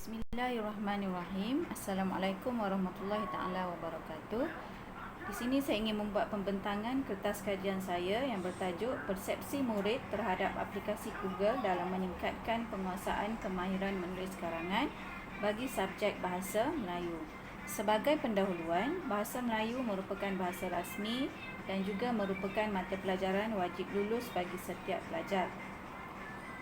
Bismillahirrahmanirrahim. Assalamualaikum warahmatullahi taala wabarakatuh. Di sini saya ingin membuat pembentangan kertas kajian saya yang bertajuk Persepsi Murid terhadap aplikasi Google dalam meningkatkan penguasaan kemahiran menulis karangan bagi subjek bahasa Melayu. Sebagai pendahuluan, bahasa Melayu merupakan bahasa rasmi dan juga merupakan mata pelajaran wajib lulus bagi setiap pelajar.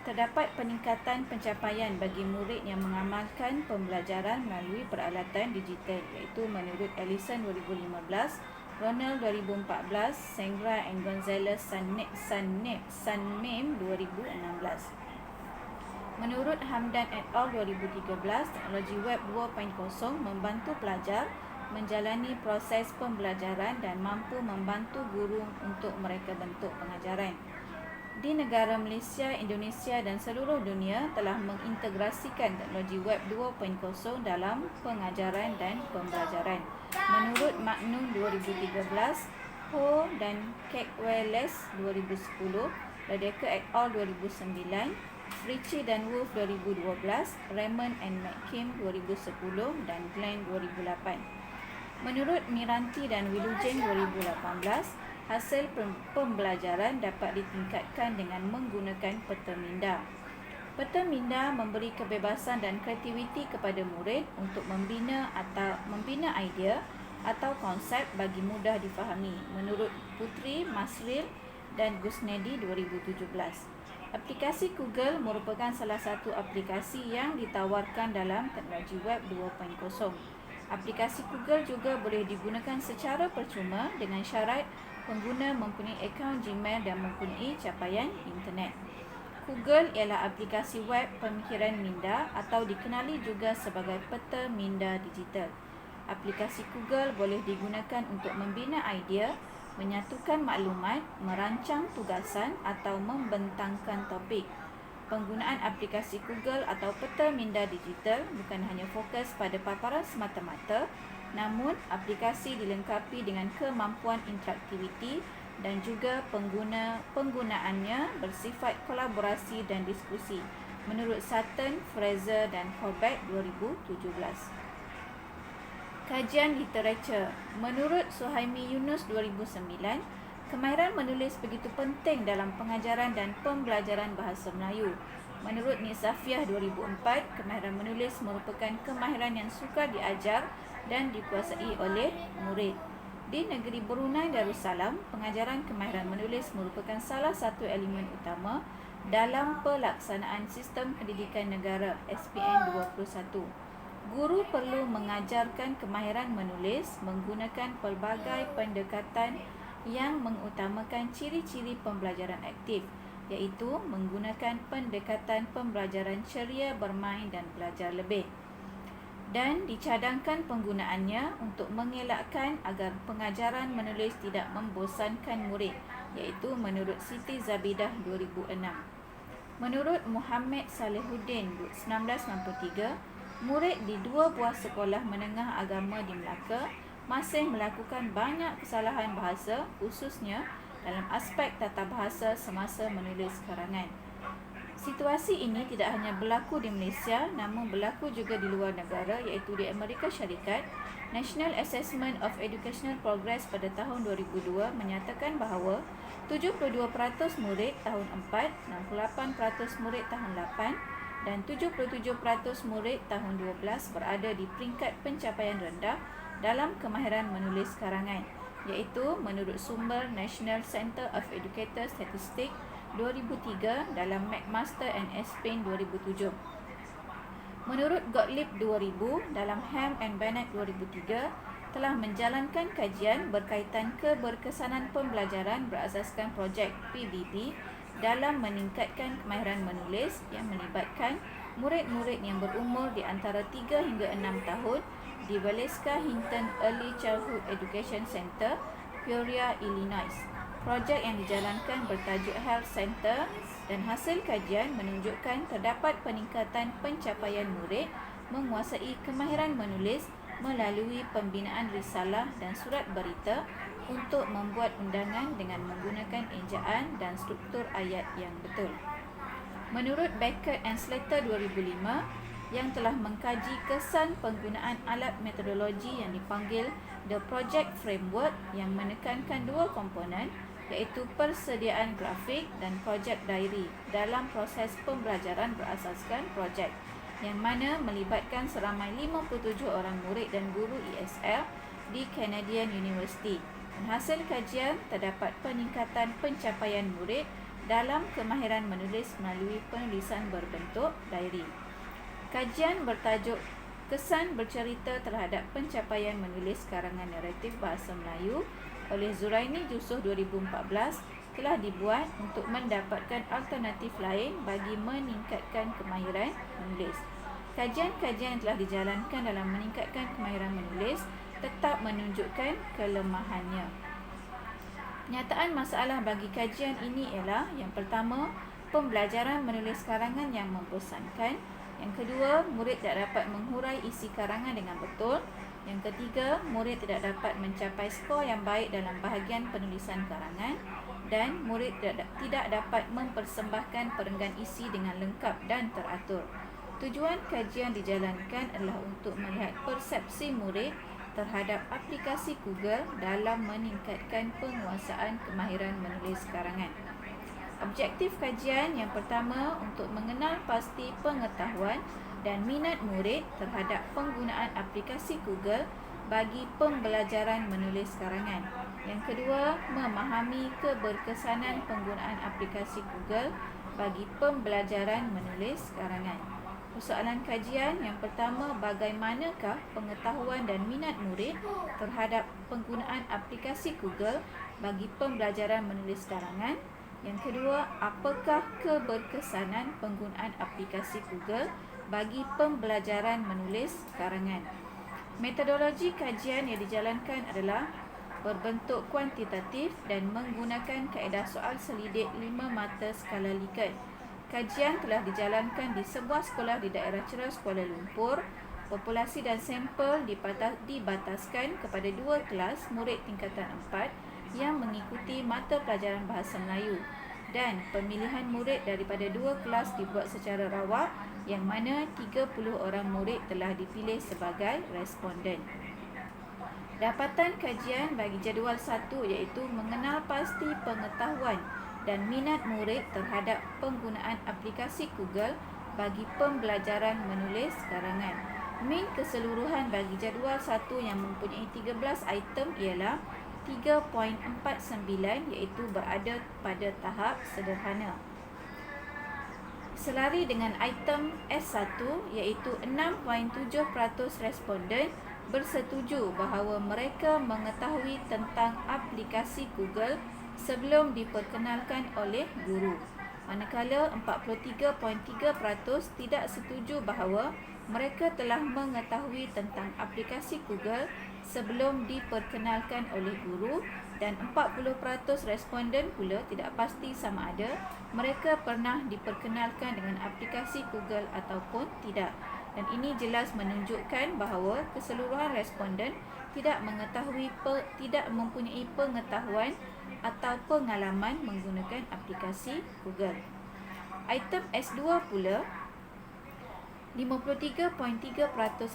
Terdapat peningkatan pencapaian bagi murid yang mengamalkan pembelajaran melalui peralatan digital, iaitu menurut Ellison 2015, Ronald 2014, Sengra and Gonzalez Sanmem 2016. Menurut Hamdan et al. 2013, teknologi web 2.0 membantu pelajar menjalani proses pembelajaran dan mampu membantu guru untuk mereka bentuk pengajaran. Di negara Malaysia, Indonesia dan seluruh dunia telah mengintegrasikan teknologi web 2.0 dalam pengajaran dan pembelajaran. Menurut Magnum 2013, Ho dan Cakewells 2010, Ledecke et al. 2009, Ritchie dan Wolf 2012, Raymond and McKim 2010 dan Glenn 2008. Menurut Miranti dan Wilujeng 2018, hasil pembelajaran dapat ditingkatkan dengan menggunakan peta minda. Peta minda memberi kebebasan dan kreativiti kepada murid untuk membina idea atau konsep bagi mudah difahami. Menurut Putri, Masril dan Gusnedi 2017. Aplikasi Google merupakan salah satu aplikasi yang ditawarkan dalam teknologi web 2.0. Aplikasi Google juga boleh digunakan secara percuma dengan syarat pengguna mempunyai akaun Gmail dan mempunyai capaian internet. Google ialah aplikasi web pemikiran minda atau dikenali juga sebagai peta minda digital. Aplikasi Google boleh digunakan untuk membina idea, menyatukan maklumat, merancang tugasan atau membentangkan topik. Penggunaan aplikasi Google atau peta minda digital bukan hanya fokus pada paparan semata-mata, namun aplikasi dilengkapi dengan kemampuan interaktiviti dan juga penggunaannya bersifat kolaborasi dan diskusi, menurut Sutton, Fraser dan Corbett 2017. Kajian literatur. Menurut Suhaimi Yunus 2009, kemahiran menulis begitu penting dalam pengajaran dan pembelajaran bahasa Melayu. Menurut Nisafiah 2004, kemahiran menulis merupakan kemahiran yang sukar diajar dan dikuasai oleh murid. Di negeri Brunei Darussalam, pengajaran kemahiran menulis merupakan salah satu elemen utama dalam pelaksanaan sistem pendidikan negara SPN 21. Guru perlu mengajarkan kemahiran menulis menggunakan pelbagai pendekatan yang mengutamakan ciri-ciri pembelajaran aktif, iaitu menggunakan pendekatan pembelajaran ceria, bermain dan belajar lebih. Dan dicadangkan penggunaannya untuk mengelakkan agar pengajaran menulis tidak membosankan murid, iaitu menurut Siti Zabidah 2006. Menurut Muhammad Salihuddin 1993, murid di 2 buah sekolah menengah agama di Melaka masih melakukan banyak kesalahan bahasa, khususnya dalam aspek tata bahasa semasa menulis karangan. Situasi ini tidak hanya berlaku di Malaysia, namun berlaku juga di luar negara, iaitu di Amerika Syarikat. National Assessment of Educational Progress pada tahun 2002 menyatakan bahawa 72% murid tahun 4, 68% murid tahun 8 dan 77% murid tahun 12 berada di peringkat pencapaian rendah dalam kemahiran menulis karangan, iaitu menurut sumber National Centre of Educator Statistics 2003 dalam McMaster and Espin 2007. Menurut Gottlieb 2000 dalam Ham and Bennett 2003 telah menjalankan kajian berkaitan keberkesanan pembelajaran berasaskan projek PBB dalam meningkatkan kemahiran menulis yang melibatkan murid-murid yang berumur di antara 3 hingga 6 tahun di Valeska Hinton Early Childhood Education Center, Peoria, Illinois. Projek yang dijalankan bertajuk Health Center dan hasil kajian menunjukkan terdapat peningkatan pencapaian murid menguasai kemahiran menulis melalui pembinaan risalah dan surat berita untuk membuat undangan dengan menggunakan ejaan dan struktur ayat yang betul. Menurut Beckett and Slater 2005, yang telah mengkaji kesan penggunaan alat metodologi yang dipanggil The Project Framework yang menekankan dua komponen iaitu persediaan grafik dan projek diary dalam proses pembelajaran berasaskan projek yang mana melibatkan seramai 57 orang murid dan guru ESL di Canadian University. Dan hasil kajian terdapat peningkatan pencapaian murid dalam kemahiran menulis melalui penulisan berbentuk diary. Kajian bertajuk Kesan Bercerita Terhadap Pencapaian Menulis Karangan Naratif Bahasa Melayu oleh Zuraini Jusoh 2014 telah dibuat untuk mendapatkan alternatif lain bagi meningkatkan kemahiran menulis. Kajian-kajian yang telah dijalankan dalam meningkatkan kemahiran menulis tetap menunjukkan kelemahannya. Nyataan masalah bagi kajian ini ialah yang pertama, pembelajaran menulis karangan yang membosankan. Yang kedua, murid tidak dapat menghurai isi karangan dengan betul. Yang ketiga, murid tidak dapat mencapai skor yang baik dalam bahagian penulisan karangan. Dan murid tidak dapat mempersembahkan perenggan isi dengan lengkap dan teratur. Tujuan kajian dijalankan adalah untuk melihat persepsi murid terhadap aplikasi Google dalam meningkatkan penguasaan kemahiran menulis karangan. Objektif kajian yang pertama untuk mengenal pasti pengetahuan dan minat murid terhadap penggunaan aplikasi Google bagi pembelajaran menulis karangan. Yang kedua, memahami keberkesanan penggunaan aplikasi Google bagi pembelajaran menulis karangan. Persoalan kajian yang pertama, bagaimanakah pengetahuan dan minat murid terhadap penggunaan aplikasi Google bagi pembelajaran menulis karangan? Yang kedua, apakah keberkesanan penggunaan aplikasi Google bagi pembelajaran menulis karangan? Metodologi kajian yang dijalankan adalah berbentuk kuantitatif dan menggunakan kaedah soal selidik 5 mata skala Likert. Kajian telah dijalankan di sebuah sekolah di daerah Ceras, Kuala Lumpur. Populasi dan sampel dibataskan kepada 2 kelas murid tingkatan 4 yang mengikuti mata pelajaran Bahasa Melayu, dan pemilihan murid daripada 2 kelas dibuat secara rawak yang mana 30 orang murid telah dipilih sebagai responden. Dapatan kajian bagi jadual 1 iaitu mengenal pasti pengetahuan dan minat murid terhadap penggunaan aplikasi Google bagi pembelajaran menulis karangan. Min keseluruhan bagi jadual 1 yang mempunyai 13 item ialah 3.49 iaitu berada pada tahap sederhana. Selari dengan item S1 iaitu 6.7% responden bersetuju bahawa mereka mengetahui tentang aplikasi Google sebelum diperkenalkan oleh guru. Manakala 43.3% tidak setuju bahawa mereka telah mengetahui tentang aplikasi Google sebelum diperkenalkan oleh guru, dan 40% responden pula tidak pasti sama ada mereka pernah diperkenalkan dengan aplikasi Google ataupun tidak. Dan ini jelas menunjukkan bahawa keseluruhan responden tidak mempunyai pengetahuan atau pengalaman menggunakan aplikasi Google. Item S2 pula, 53.3%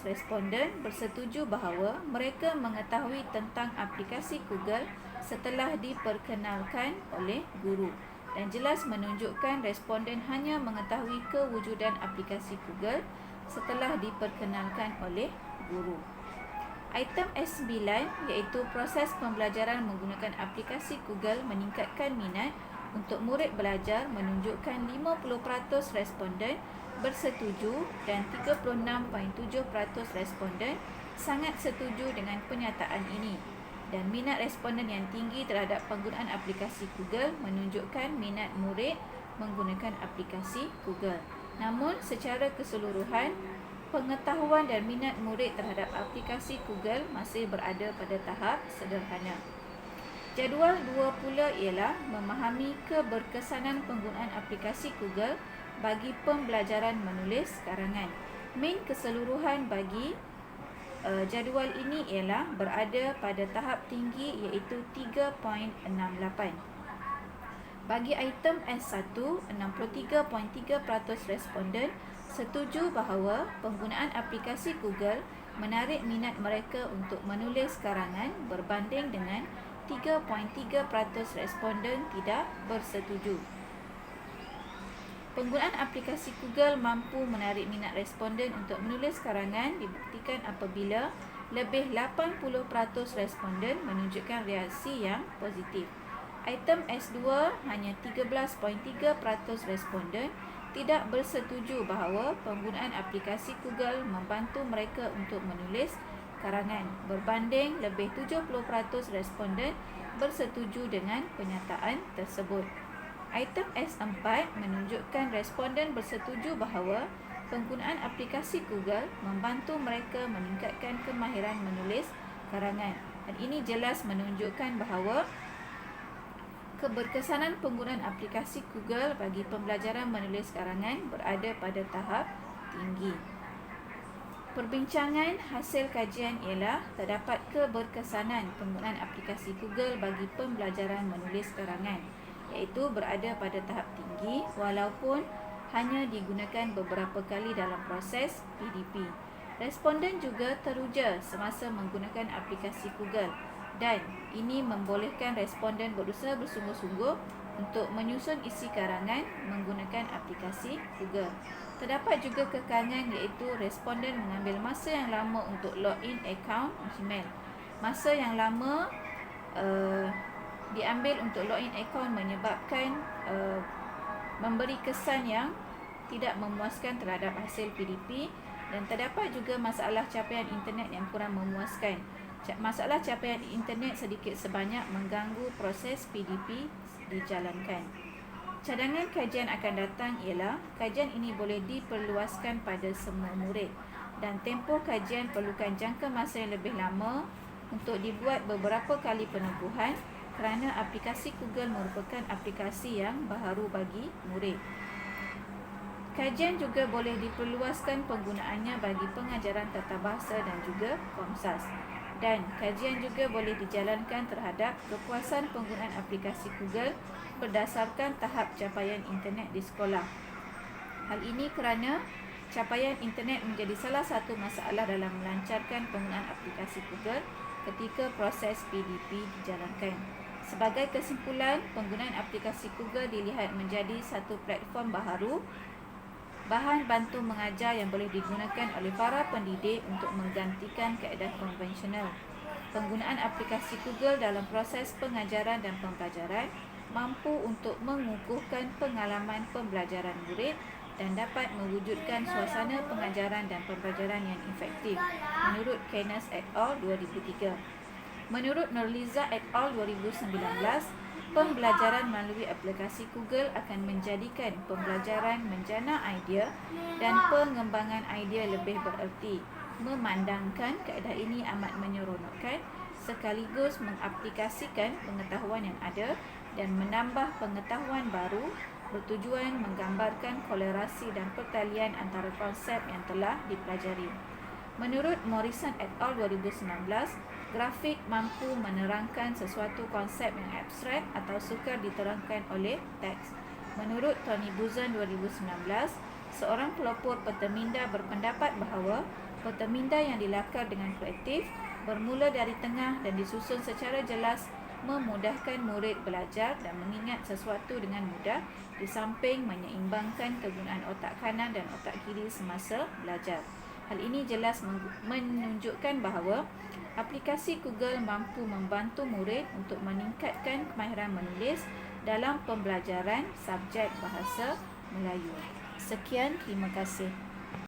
responden bersetuju bahawa mereka mengetahui tentang aplikasi Google setelah diperkenalkan oleh guru, dan jelas menunjukkan responden hanya mengetahui kewujudan aplikasi Google setelah diperkenalkan oleh guru. Item S9 iaitu proses pembelajaran menggunakan aplikasi Google meningkatkan minat untuk murid belajar, menunjukkan 50% responden bersetuju dan 36.7% responden sangat setuju dengan penyataan ini. Dan minat responden yang tinggi terhadap penggunaan aplikasi Google menunjukkan minat murid menggunakan aplikasi Google. Namun secara keseluruhan, pengetahuan dan minat murid terhadap aplikasi Google masih berada pada tahap sederhana. Jadual 2 pula ialah memahami keberkesanan penggunaan aplikasi Google bagi pembelajaran menulis karangan. Min keseluruhan bagi jadual ini ialah berada pada tahap tinggi iaitu 3.68. Bagi item S1, 63.3% responden setuju bahawa penggunaan aplikasi Google menarik minat mereka untuk menulis karangan berbanding dengan 3.3% responden tidak bersetuju. Penggunaan aplikasi Google mampu menarik minat responden untuk menulis karangan dibuktikan apabila lebih 80% responden menunjukkan reaksi yang positif. Item S2, hanya 13.3% responden tidak bersetuju bahawa penggunaan aplikasi Google membantu mereka untuk menulis karangan berbanding lebih 70% responden bersetuju dengan penyataan tersebut. Item S4 menunjukkan responden bersetuju bahawa penggunaan aplikasi Google membantu mereka meningkatkan kemahiran menulis karangan. Dan ini jelas menunjukkan bahawa keberkesanan penggunaan aplikasi Google bagi pembelajaran menulis karangan berada pada tahap tinggi. Perbincangan hasil kajian ialah terdapat keberkesanan penggunaan aplikasi Google bagi pembelajaran menulis karangan, iaitu berada pada tahap tinggi walaupun hanya digunakan beberapa kali dalam proses PDP. Responden juga teruja semasa menggunakan aplikasi Google dan ini membolehkan responden berusaha bersungguh-sungguh untuk menyusun isi karangan menggunakan aplikasi Google. Terdapat juga kekangan iaitu responden mengambil masa yang lama untuk login akaun Gmail. Masa yang lama diambil untuk login akaun menyebabkan memberi kesan yang tidak memuaskan terhadap hasil PDP dan terdapat juga masalah capaian internet yang kurang memuaskan. Masalah capaian internet sedikit sebanyak mengganggu proses PDP dijalankan. Cadangan kajian akan datang ialah kajian ini boleh diperluaskan pada semua murid dan tempoh kajian perlukan jangka masa yang lebih lama untuk dibuat beberapa kali penubuhan kerana aplikasi Google merupakan aplikasi yang baharu bagi murid. Kajian juga boleh diperluaskan penggunaannya bagi pengajaran tatabahasa dan juga Komsas. Dan kajian juga boleh dijalankan terhadap kepuasan penggunaan aplikasi Google berdasarkan tahap capaian internet di sekolah. Hal ini kerana capaian internet menjadi salah satu masalah dalam melancarkan penggunaan aplikasi Google ketika proses PDP dijalankan. Sebagai kesimpulan, penggunaan aplikasi Google dilihat menjadi satu platform baharu, bahan bantu mengajar yang boleh digunakan oleh para pendidik untuk menggantikan kaedah konvensional. Penggunaan aplikasi Google dalam proses pengajaran dan pembelajaran mampu untuk mengukuhkan pengalaman pembelajaran murid dan dapat mewujudkan suasana pengajaran dan pembelajaran yang efektif, menurut Keynes et al. 2003. Menurut Nurliza et al. 2019, pembelajaran melalui aplikasi Google akan menjadikan pembelajaran menjana idea dan pengembangan idea lebih bererti. Memandangkan kaedah ini amat menyeronokkan sekaligus mengaplikasikan pengetahuan yang ada dan menambah pengetahuan baru bertujuan menggambarkan kolerasi dan pertalian antara konsep yang telah dipelajari. Menurut Morrison et al. 2019, grafik mampu menerangkan sesuatu konsep yang abstrak atau sukar diterangkan oleh teks. Menurut Tony Buzan 2019, seorang pelopor peterminda berpendapat bahawa peterminda yang dilakar dengan kreatif, bermula dari tengah dan disusun secara jelas memudahkan murid belajar dan mengingat sesuatu dengan mudah di samping menyeimbangkan kegunaan otak kanan dan otak kiri semasa belajar. Hal ini jelas menunjukkan bahawa aplikasi Google mampu membantu murid untuk meningkatkan kemahiran menulis dalam pembelajaran subjek bahasa Melayu. Sekian, terima kasih.